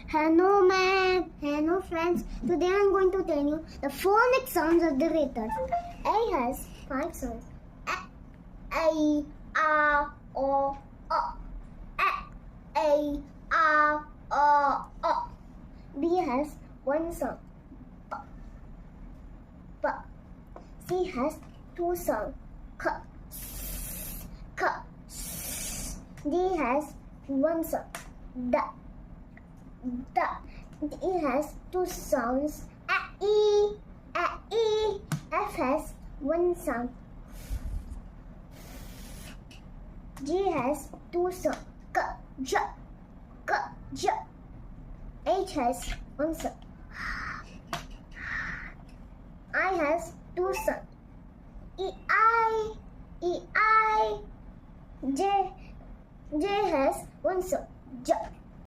Hello ma'am, hello friends. Today I'm going to tell you the phonics sounds of the letters. A has 5 sounds. A, O, O. A, O. B has 1 sound. P. C has 2 sounds. K. D has 1 sound. D. D has 2 sounds. E. F has 1 sound. G has 2 sounds. J. H has 1 sound. I has 2 sounds. J has 1 sound. J.